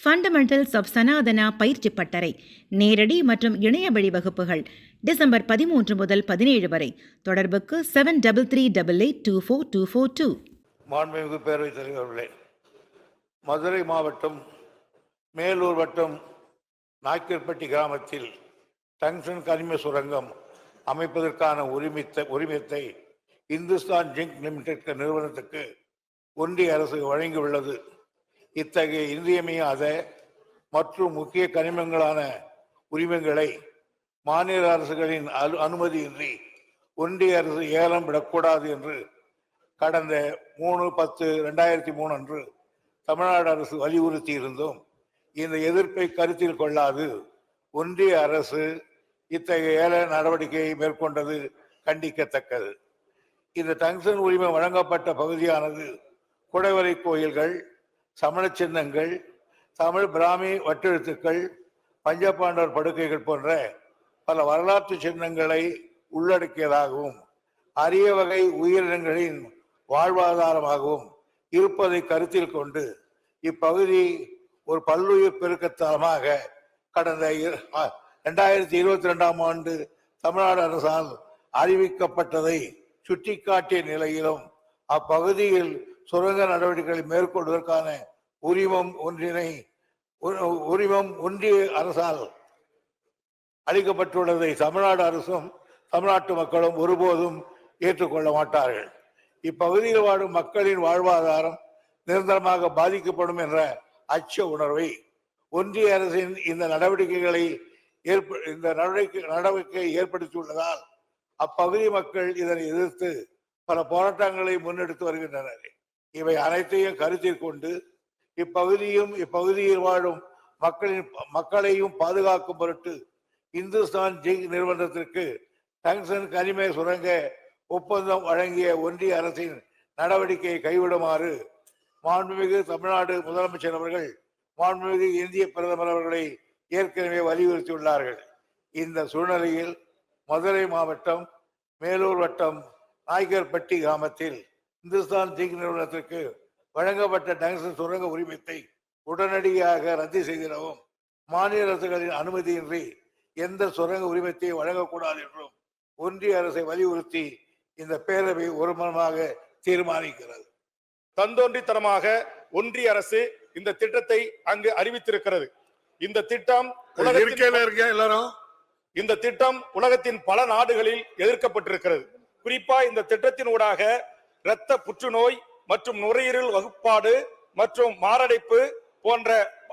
Fundamentals of Sanatana பயிற்சி பட்டறை நேரடி மற்றும் இணைய வழி வகுப்புகள் டிசம்பர் 13 முதல் 17 வரை. தொடர்புக்கு 7338824242. மாண்புமிகு பேரவைத் தலைவர்களே, மதுரை மாவட்டம் மேலூர் வட்டம் நாய்க்கர்பட்டி கிராமத்தில் டங்ஸ்டன் கனிம சுரங்கம் அமைப்பதற்கான உரிமத்தை இந்துஸ்தான் ஜிங்க் லிமிடெட் நிறுவனத்துக்கு ஒன்றிய அரசு வழங்கியுள்ளது. இத்தகைய இன்றியமையாத மற்றும் முக்கிய கனிமங்களான உரிமங்களை மாநில அரசுகளின் அனுமதியின்றி ஒன்றிய அரசு ஏலம் விடக்கூடாது என்று கடந்த 3/10/2003 அன்று தமிழ்நாடு அரசு வலியுறுத்தி இருந்தோம். இந்த எதிர்ப்பை கருத்தில் கொள்ளாது ஒன்றிய அரசு இத்தகைய ஏல நடவடிக்கையை மேற்கொண்டது கண்டிக்கத்தக்கது. இந்த டங்ஸ்டன் உரிமை வழங்கப்பட்ட பகுதியானது குடைவரை கோயில்கள், சமண சின்னங்கள், தமிழ் பிராமி வட்டெழுத்துக்கள், பஞ்சபாண்டவர் படுக்கைகள் போன்ற பல வரலாற்று சின்னங்களை உள்ளடக்கியதாகவும் அரிய வகை உயிரினங்களின் வாழ்வாதாரமாகவும் இருப்பதை கருத்தில் கொண்டு இப்பகுதி ஒரு பல்லுயிர் பெருக்கத்தலமாக கடந்த 2022 ஆண்டு தமிழ்நாடு அரசால் அறிவிக்கப்பட்டதை சுட்டிக்காட்டிய நிலையிலும் அப்பகுதியில் சுரங்க நடவடிக்கைகளை மேற்கொள்வதற்கான உரிமம் ஒன்றிய அரசால் அளிக்கப்பட்டுள்ளதை தமிழ்நாடு அரசும் தமிழ்நாட்டு மக்களும் ஒருபோதும் ஏற்றுக்கொள்ள மாட்டார்கள். இப்பகுதியில் வாழும் மக்களின் வாழ்வாதாரம் நிரந்தரமாக பாதிக்கப்படும் என்ற அச்ச உணர்வை ஒன்றிய அரசின் இந்த நடவடிக்கை ஏற்படுத்தியுள்ளதால் அப்பகுதி மக்கள் இதனை எதிர்த்து பல போராட்டங்களை முன்னெடுத்து வருகின்றனர். இவை அனைத்தையும் கருத்தில் கொண்டு இப்பகுதியில் வாழும் மக்களையும் பாதுகாக்கும் பொருட்டு இந்துஸ்தான் ஜிங்க் நிறுவனத்திற்கு டங்ஸ்டன் கனிம சுரங்க ஒப்பந்தம் வழங்கிய ஒன்றிய அரசின் நடவடிக்கையை கைவிடுமாறு மாண்புமிகு தமிழ்நாடு முதலமைச்சர் அவர்கள் மாண்புமிகு இந்திய பிரதமர் அவர்களை ஏற்கனவே வலியுறுத்தியுள்ளார்கள். இந்த சூழ்நிலையில் மதுரை மாவட்டம் மேலூர் வட்டம் நாய்க்கர்பட்டி கிராமத்தில் இந்துஸ்தான் ஜிங்க் நிறுவனத்திற்கு வழங்கப்பட்ட டங்ஸ்டன் சுரங்க உரிமத்தை உடனடியாக ரத்து செய்திடவும் மாநில அரசுகளின் அனுமதியின்றி எந்த சுரங்க உரிமத்தை வழங்கக்கூடாது என்றும் ஒன்றிய அரசை வலியுறுத்தி இந்த பேரவை ஒருமனமாக தீர்மானிக்கிறது. தந்தோன்றித்தனமாக ஒன்றிய அரசு இந்த திட்டத்தை அங்கு அறிவித்திருக்கிறது. இந்த திட்டம் உலகத்தின் பல நாடுகளில் எதிர்க்கப்பட்டிருக்கிறது. குறிப்பா இந்த திட்டத்தின் ஊடாக இரத்த புற்றுநோய் மற்றும் நுரையீரல் வகுப்பாடு மற்றும் மாரடைப்பு போன்ற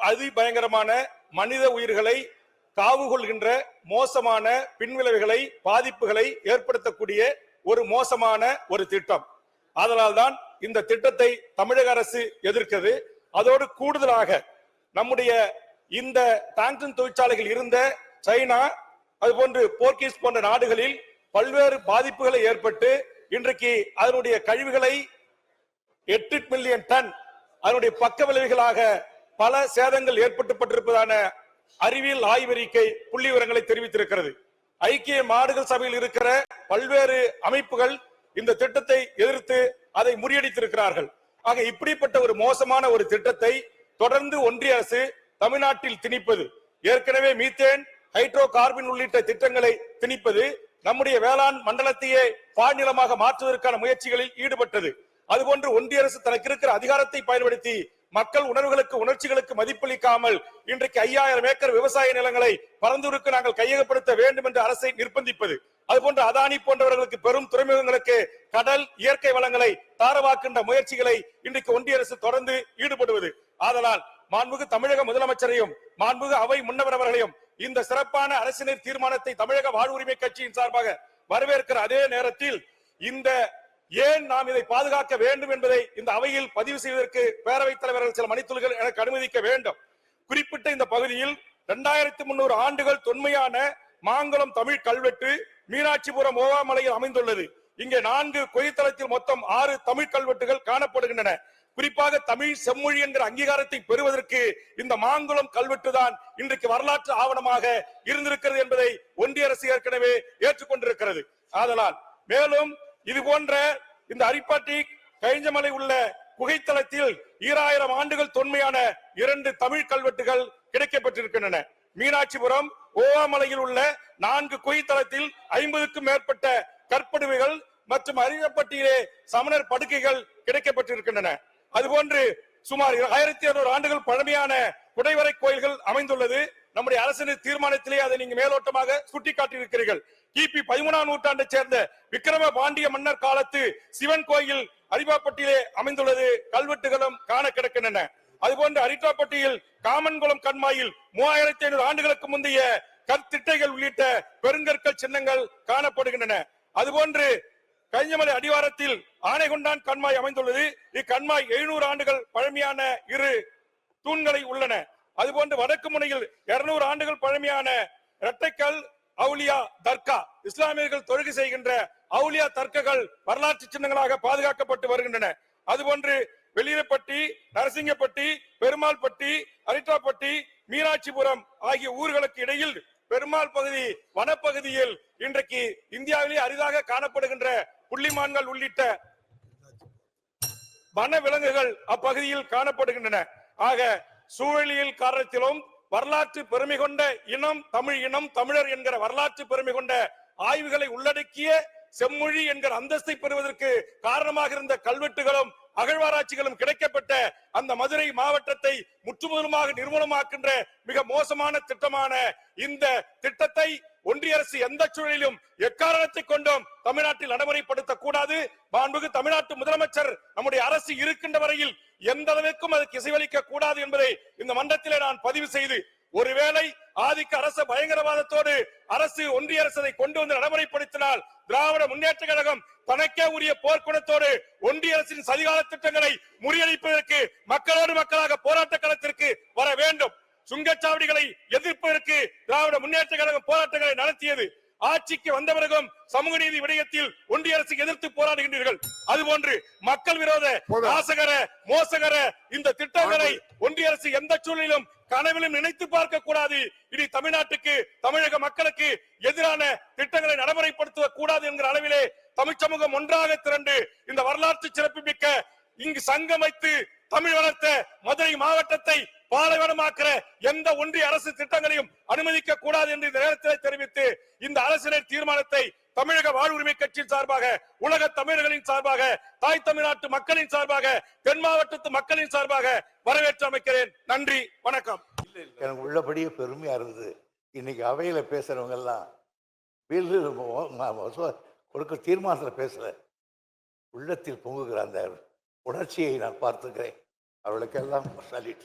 அதிபயங்கரமான மனித உயிர்களை காவு கொள்கின்ற மோசமான பின்விளைவுகளை பாதிப்புகளை ஏற்படுத்தக்கூடிய ஒரு மோசமான ஒரு திட்டம். அதனால்தான் இந்த திட்டத்தை தமிழக அரசு எதிர்க்கிறது. அதோடு கூடுதலாக நம்முடைய இந்த டாங்ஸ்டன் தொழிற்சாலைகள் இருந்த சைனா, அதுபோன்று போர்ச்சுகீஸ் போன்ற நாடுகளில் பல்வேறு பாதிப்புகளை ஏற்பட்டு இன்றைக்கு அதனுடைய கழிவுகளை 8 மில்லியன் டன் அதனுடைய பக்க விளைவுகளாக பல சேதங்கள் ஏற்பட்டுப்பட்டிருப்பதான அறிவியல் ஆய்வறிக்கை புள்ளி விவரங்களை தெரிவித்திருக்கிறது. ஐக்கிய நாடுகள் சபையில் இருக்கிற பல்வேறு அமைப்புகள் இந்த திட்டத்தை எதிர்த்து அதை முறியடித்திருக்கிறார்கள். ஆக இப்படிப்பட்ட ஒரு மோசமான ஒரு திட்டத்தை தொடர்ந்து ஒன்றிய அரசு தமிழ்நாட்டில் திணிப்பது, ஏற்கனவே மீத்தேன், ஹைட்ரோ கார்பன் உள்ளிட்ட திட்டங்களை திணிப்பது, நம்முடைய வேளாண் மண்டலத்தையே பாழ்நிலமாக மாற்றுவதற்கான முயற்சிகளில் ஈடுபட்டது. அதுபோன்று ஒன்றிய அரசு தனக்கு இருக்கிற அதிகாரத்தை பயன்படுத்தி மக்கள் உணர்வுகளுக்கு உணர்ச்சிகளுக்கு மதிப்பளிக்காமல் இன்றைக்கு 5000 ஏக்கர் விவசாய நிலங்களை பரந்தூருக்கு நாங்கள் கையகப்படுத்த வேண்டும் என்று அரசை நிர்பந்திப்பது, அதுபோன்று அதானி போன்றவர்களுக்கு பெரும் துறைமுகங்களுக்கு கடல் இயற்கை வளங்களை தாரவாக்கின்ற முயற்சிகளை இன்றைக்கு ஒன்றிய அரசு தொடர்ந்து ஈடுபடுவது. ஆதலால் மாண்புமிகு தமிழக முதலமைச்சரையும் மாண்புமிகு அவை முன்னவர் அவர்களையும் இந்த சிறப்பான அரசினர் தீர்மானத்தை தமிழக வாழ்வுரிமை கட்சியின் சார்பாக வரவேற்கிற அதே நேரத்தில் இந்த ஏன் நாம் இதை பாதுகாக்க வேண்டும் என்பதை இந்த அவையில் பதிவு செய்வதற்கு பேரவைத் தலைவர்கள் சில மணித்துளிகள் எனக்கு அனுமதிக்க வேண்டும். குறிப்பிட்ட இந்த பகுதியில் 2300 ஆண்டுகள் தொன்மையான மாங்குளம் தமிழ் கல்வெட்டு மீனாட்சிபுரம் ஓவாமலையில் அமைந்துள்ளது. இங்கே 4 கொய்தளத்தில் மொத்தம் 6 தமிழ் கல்வெட்டுகள் காணப்படுகின்றன. குறிப்பாக தமிழ் செம்மொழி என்கிற அங்கீகாரத்தை பெறுவதற்கு இந்த மாங்குளம் கல்வெட்டு தான் இன்றைக்கு வரலாற்று ஆவணமாக இருந்திருக்கிறது என்பதை ஒன்றிய அரசு ஏற்கனவே ஏற்றுக்கொண்டிருக்கிறது. ஆதலால் மேலும் இது போன்ற இந்த அரிப்பாட்டி கைஞ்சமலை உள்ள குகைத்தளத்தில் 2000 ஆண்டுகள் தொன்மையான 2 தமிழ் கல்வெட்டுகள் கிடைக்கப்பட்டிருக்கின்றன. மீனாட்சிபுரம் ஓவாமலையில் உள்ள 4 குகைத்தளத்தில் 50க்கும் மேற்பட்ட கற்படுவைகள் மற்றும் அரிக்கப்பட்டியிலே சமணர் படுக்கைகள் கிடைக்கப்பட்டிருக்கின்றன. அதுபோன்று சுமார் 1200 ஆண்டுகள் பழமையான குடைவரை கோயில்கள் அமைந்துள்ளது. நம்முடைய அரசின் தீர்மானத்திலே அதை நீங்க மேலோட்டமாக சுட்டிக்காட்டியிருக்கிறீர்கள். கிபி 13ஆம் நூற்றாண்டை சேர்ந்த விக்கிரம பாண்டிய மன்னர் காலத்து சிவன் கோயில் அரிவாப்பட்டியிலே அமைந்துள்ளது. கல்வெட்டுகளும் காண கிடக்கின்றன. அதுபோன்று அரிட்டாப்பட்டியில் காமன்குளம் கண்மாயில் 3500 ஆண்டுகளுக்கு முந்தைய கற்திட்டைகள் உள்ளிட்ட பெருங்கற்கள் சின்னங்கள் காணப்படுகின்றன. அதுபோன்று கஞ்சமலை அடிவாரத்தில் ஆனைகொண்டான் கண்மாய் அமைந்துள்ளது. இக்கண்மாய் 700 ஆண்டுகள் பழமையான 2 தூண்களை உள்ளன. அதுபோன்று வடக்கு முனையில் 200 ஆண்டுகள் பழமையான இரட்டைக்கல் அவுலியா தர்கா, இஸ்லாமியர்கள் தொழுகை செய்கின்ற அவுலியா தர்காக்கள் வரலாற்று சின்னங்களாக பாதுகாக்கப்பட்டு வருகின்றன. அதுபோன்று வெளியிடப்பட்டி, நரசிங்கப்பட்டி, பெருமாள்பட்டி, அரிட்டாப்பட்டி, மீனாட்சிபுரம் ஆகிய ஊர்களுக்கு இடையில் பெருமாள் பகுதி வனப்பகுதியில் இன்றைக்கு இந்தியாவிலே அரிதாக காணப்படுகின்ற புள்ளிமான்கள் உள்ளிட்ட வன விலங்குகள் அப்பகுதியில் காணப்படுகின்றன. ஆக சூழலியல் காரணத்திலும் வரலாற்று பெருமை கொண்ட இனம் தமிழ் இனம், தமிழர் என்கிற வரலாற்று பெருமை கொண்ட ஆய்வுகளை உள்ளடக்கிய செம்மொழி என்கிற அந்தஸ்தை பெறுவதற்கு காரணமாக இருந்த கல்வெட்டுகளும் அகழ்வாராய்ச்சிகளும் கிடைக்கப்பட்ட அந்த மதுரை மாவட்டத்தை முற்றுமுதலுமாக நிர்மூலமாக்கின்ற மிக மோசமான திட்டமான இந்த திட்டத்தை ஒன்றிய அரசு எந்த சூழலிலும் எக்காரணத்தை கொண்டும் தமிழ்நாட்டில் நடைமுறைப்படுத்த கூடாது. மாண்புமிகு தமிழ்நாட்டு முதலமைச்சர் நம்முடைய அரசு இருக்கின்ற வரையில் எந்த அளவிற்கும் அதுக்கு இசைவளிக்க கூடாது என்பதை இந்த மன்றத்திலே நான் பதிவு செய்து, ஒருவேளை ஆதிக்க அரசு பயங்கரவாதத்தோடு அரசு ஒன்றிய அரசை கொண்டு வந்து நடைமுறைப்படுத்தினால் திராவிட முன்னேற்ற கழகம் தனக்கே உரிய போர்க்குணத்தோடு ஒன்றிய அரசின் சதிகால திட்டங்களை முறியடிப்பதற்கு மக்களோடு மக்களாக போராட்ட களத்திற்கு வர வேண்டும். சுங்கச்சாவடிகளை எதிர்ப்பதற்கு திராவிட முன்னேற்ற கழகம் போராட்டங்களை நடத்தியது. ஆட்சிக்கு வந்த பிறகும் சமூக நீதி விடயத்தில் ஒன்றிய அரசு எதிர்த்து போராடுகின்றீர்கள். அதுபோன்று மக்கள் விரோத நாசகர மோசகர இந்த திட்டங்களை ஒன்றிய அரசு எந்த சூழலிலும் கனவிலும் நினைத்து பார்க்க கூடாது. இனி தமிழ்நாட்டுக்கு, தமிழக மக்களுக்கு எதிரான திட்டங்களை நடைமுறைப்படுத்த கூடாது என்கிற அளவிலே தமிழ் சமூகம் ஒன்றாக திரண்டு இந்த வரலாற்று சிறப்புமிக்க இங்கு சங்கமைத்து தமிழ் வளர்த்த மதுரை மாவட்டத்தை பாலைவனமாக்கிற எந்த ஒன்றிய அரசு திட்டங்களையும் அனுமதிக்க கூடாது என்று இந்த நேரத்தில் தெரிவித்து, இந்த அரசினர் தீர்மானத்தை தமிழக வாழ்வுரிமை கட்சியின் சார்பாக, உலக தமிழர்களின் சார்பாக, தாய் தமிழ்நாட்டு மக்களின் சார்பாக, தென் மாவட்டத்து மக்களின் சார்பாக வரவேற்று அமைக்கிறேன். நன்றி, வணக்கம். எனக்கு உள்ளபடியே பெருமையா இருந்தது. இன்னைக்கு அவையில பேசுறவங்க எல்லாம் கொடுக்க தீர்மானத்தில் பேசல, உள்ளத்தில் பொங்குகிற அந்த உணர்ச்சியை நான் பார்த்துக்கிறேன். அவளுக்கெல்லாம் சல்யூட்.